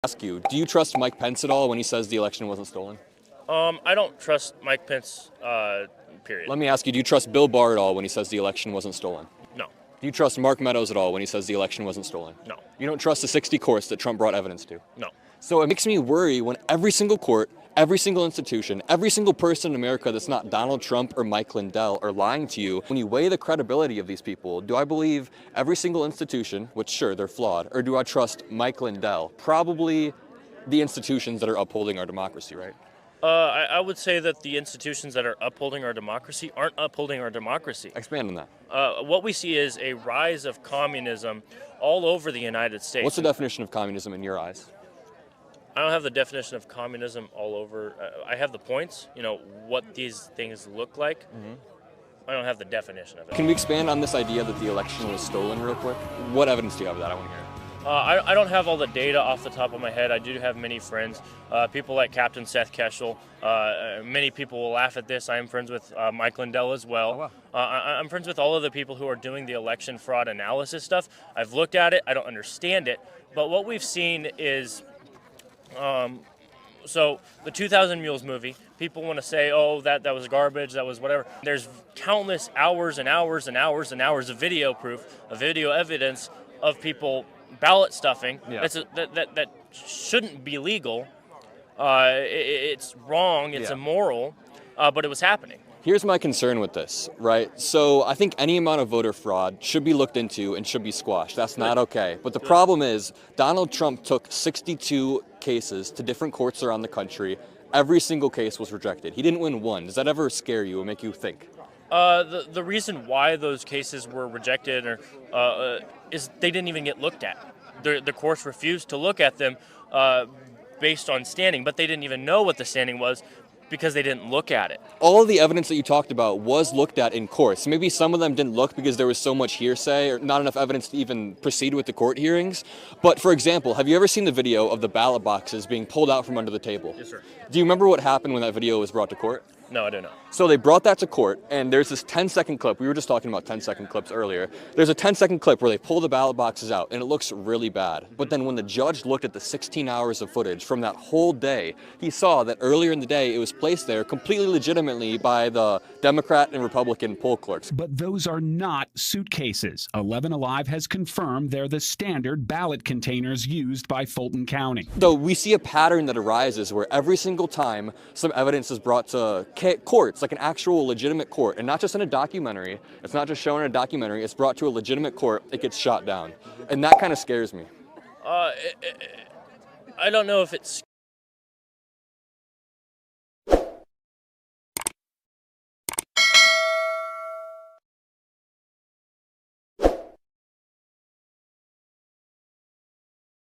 Ask you, do you trust Mike Pence at all when he says the election wasn't stolen? I don't trust Mike Pence, period. Let me ask you, do you trust Bill Barr at all when he says the election wasn't stolen? No. Do you trust Mark Meadows at all when he says the election wasn't stolen? No. You don't trust the 60 courts that Trump brought evidence to? No. So it makes me worry when every single court, every single institution, every single person in America that's not Donald Trump or Mike Lindell are lying to you. When you weigh the credibility of these people, do I believe every single institution, which sure, they're flawed, or do I trust Mike Lindell? Probably the institutions that are upholding our democracy, right? I would say that the institutions that are upholding our democracy aren't upholding our democracy. Expand on that. What we see is a rise of communism all over the United States. What's the definition of communism in your eyes? I don't have the definition of communism all over. I have the points, what these things look like. I don't have the definition of it. Can we expand on this idea that the election was stolen real quick? What evidence do you have of that? I want to hear it. I don't have all the data off the top of my head. I do have many friends, people like Captain Seth Keshel. Many people will laugh at this. I am friends with Mike Lindell as well. Oh, wow. I'm friends with all of the people who are doing the election fraud analysis stuff. I've looked at it. I don't understand it. But what we've seen is, so the 2000 Mules movie, people want to say, oh, that was garbage, that was whatever. There's countless hours and hours and hours and hours of video proof, of video evidence of people ballot stuffing. Yeah. That shouldn't be legal. It's wrong. It's immoral. But it was happening. Here's my concern with this, right? So I think any amount of voter fraud should be looked into and should be squashed. That's not okay. But the problem is Donald Trump took 62 cases to different courts around the country. Every single case was rejected. He didn't win one. Does that ever scare you or make you think? The reason why those cases were rejected is they didn't even get looked at. The courts refused to look at them based on standing, but they didn't even know what the standing was because they didn't look at it. All of the evidence that you talked about was looked at in courts. Maybe some of them didn't look because there was so much hearsay or not enough evidence to even proceed with the court hearings. But for example, have you ever seen the video of the ballot boxes being pulled out from under the table? Yes, sir. Do you remember what happened when that video was brought to court? No, I don't know. So they brought that to court, and there's this 10-second clip. We were just talking about 10-second clips earlier. There's a 10-second clip where they pull the ballot boxes out, and it looks really bad. But then when the judge looked at the 16 hours of footage from that whole day, he saw that earlier in the day it was placed there completely legitimately by the Democrat and Republican poll clerks. But those are not suitcases. 11 Alive has confirmed they're the standard ballot containers used by Fulton County. So we see a pattern that arises where every single time some evidence is brought to courts, like an actual legitimate court, and not just in a documentary, it's not just shown in a documentary, it's brought to a legitimate court, it gets shot down. And that kind of scares me. I don't know if it